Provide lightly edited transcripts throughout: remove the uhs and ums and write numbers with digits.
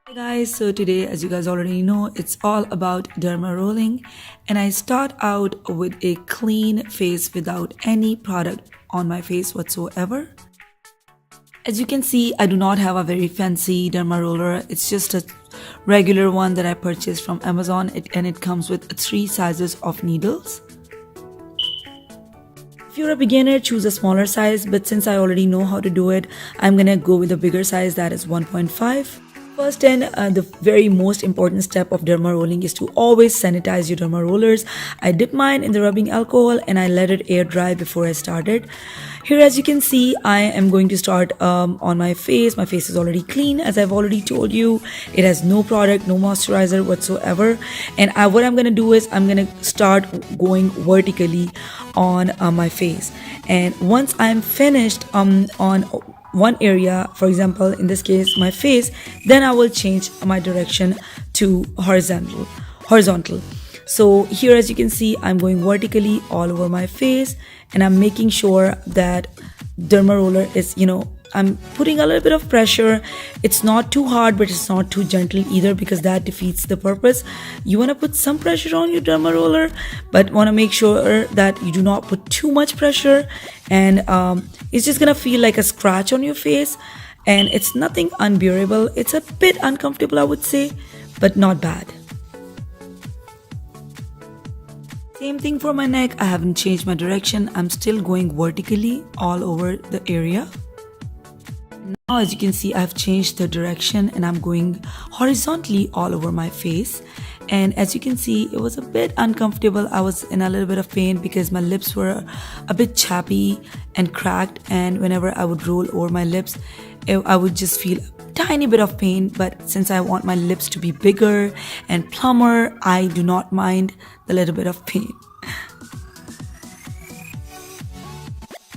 Hey guys, so today, as you guys already know, it's all about Derma Rolling, and I start out with a clean face without any product on my face whatsoever. As you can see, I do not have a very fancy Derma roller. It's just a regular one that I purchased from Amazon, and it comes with three sizes of needles. If you're a beginner, choose a smaller size, but since I already know how to do it, I'm gonna go with a bigger size, that is 1.5. First and the very most important step of derma rolling is to always sanitize your derma rollers. I dip mine in the rubbing alcohol and I let it air dry before I started. Here, as you can see, I am going to start on my face. My face is already clean, as I've already told you. It has no product, no moisturizer whatsoever. And what I'm going to do is I'm going to start going vertically on my face. And once I'm finished on one area, for example in this case my face, then I will change my direction to horizontal. So here, as you can see, I'm going vertically all over my face, and I'm making sure that derma roller is, I'm putting a little bit of pressure. It's not too hard, but it's not too gentle either, because that defeats the purpose. You want to put some pressure on your derma roller, but want to make sure that you do not put too much pressure, and it's just gonna feel like a scratch on your face, and it's nothing unbearable. It's a bit uncomfortable, I would say, but not bad. Same thing for my neck. I haven't changed my direction. I'm still going vertically all over the area. Now, as you can see, I've changed the direction and I'm going horizontally all over my face. And as you can see, it was a bit uncomfortable. I was in a little bit of pain because my lips were a bit chappy and cracked, and whenever I would roll over my lips, I would just feel a tiny bit of pain. But since I want my lips to be bigger and plumper, I do not mind the little bit of pain.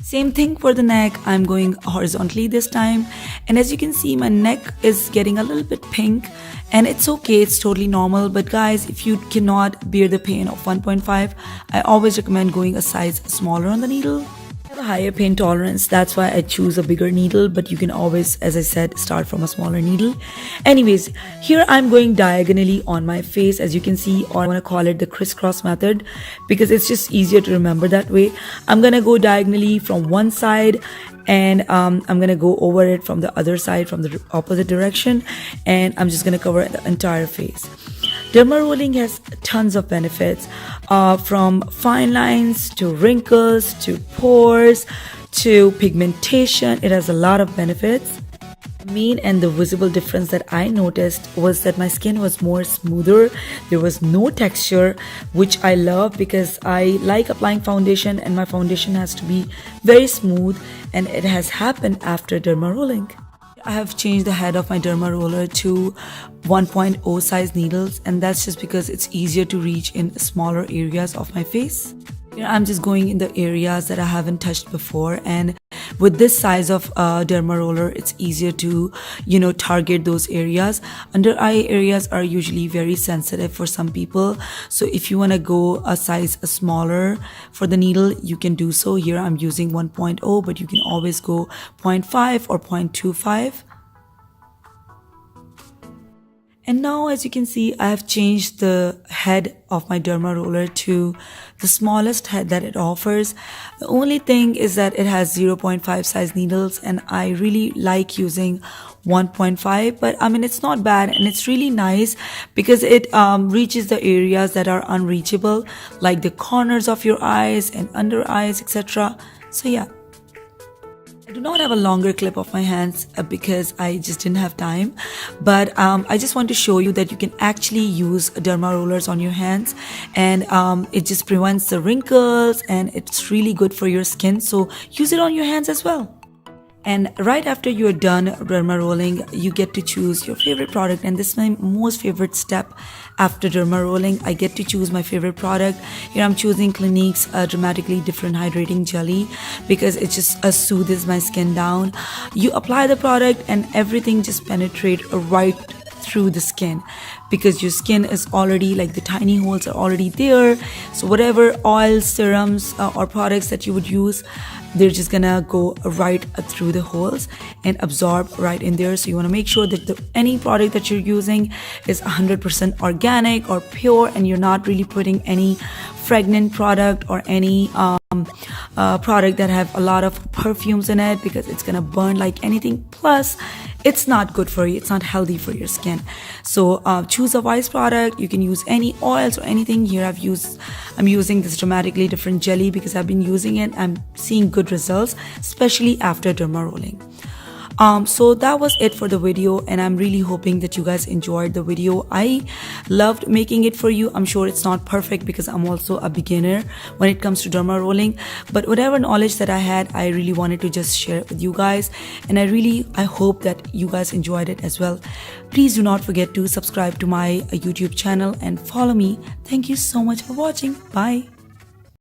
Same thing for the neck. I'm going horizontally this time, and as you can see, my neck is getting a little bit pink, and it's okay, it's totally normal. But guys, if you cannot bear the pain of 1.5, I always recommend going a size smaller on the needle. I have a higher pain tolerance, that's why I choose a bigger needle, but you can always, as I said, start from a smaller needle. Anyways, here I'm going diagonally on my face, as you can see, or I want to call it the crisscross method because it's just easier to remember that way. I'm gonna go diagonally from one side, and I'm gonna go over it from the other side, from the opposite direction, and I'm just gonna cover the entire face. Derma rolling has tons of benefits, from fine lines to wrinkles to pores to pigmentation. It has a lot of benefits. The main and the visible difference that I noticed was that my skin was more smoother. There was no texture, which I love because I like applying foundation, and my foundation has to be very smooth, and it has happened after derma rolling. I have changed the head of my derma roller to 1.0 size needles, and that's just because it's easier to reach in smaller areas of my face. Here I'm just going in the areas that I haven't touched before, and with this size of derma roller, it's easier to target those areas. Under eye areas are usually very sensitive for some people, so if you want to go a size smaller for the needle, you can do so. Here I'm using 1.0, but you can always go 0.5 or 0.25. And now, as you can see, I have changed the head of my derma roller to the smallest head that it offers. The only thing is that it has 0.5 size needles, and I really like using 1.5, but I mean, it's not bad, and it's really nice because it reaches the areas that are unreachable, like the corners of your eyes and under eyes, etc. So yeah. I do not have a longer clip of my hands because I just didn't have time, but I just want to show you that you can actually use derma rollers on your hands, and it just prevents the wrinkles, and it's really good for your skin, so use it on your hands as well. And right after you're done derma rolling, you get to choose your favorite product, and this is my most favorite step after derma rolling. I get to choose my favorite product. Here I'm choosing Clinique's Dramatically Different Hydrating Jelly because it just soothes my skin down. You apply the product and everything just penetrates right through the skin, because your skin is already, like, the tiny holes are already there. So whatever oils, serums or products that you would use, they're just gonna go right through the holes and absorb right in there. So you want to make sure that any product that you're using is 100% organic or pure, and you're not really putting any fragrant product or any product that have a lot of perfumes in it, because it's gonna burn like anything. Plus it's not good for you, it's not healthy for your skin. So choose a wise product. You can use any oils or anything. Here I'm using this dramatically different jelly because I've been using it. I'm seeing good results, especially after derma rolling. So that was it for the video, and I'm really hoping that you guys enjoyed the video. I loved making it for you. I'm sure it's not perfect because I'm also a beginner when it comes to derma rolling, but whatever knowledge that I had, I really wanted to just share it with you guys, and I hope that you guys enjoyed it as well. Please do not forget to subscribe to my YouTube channel and follow me. Thank you so much for watching. Bye.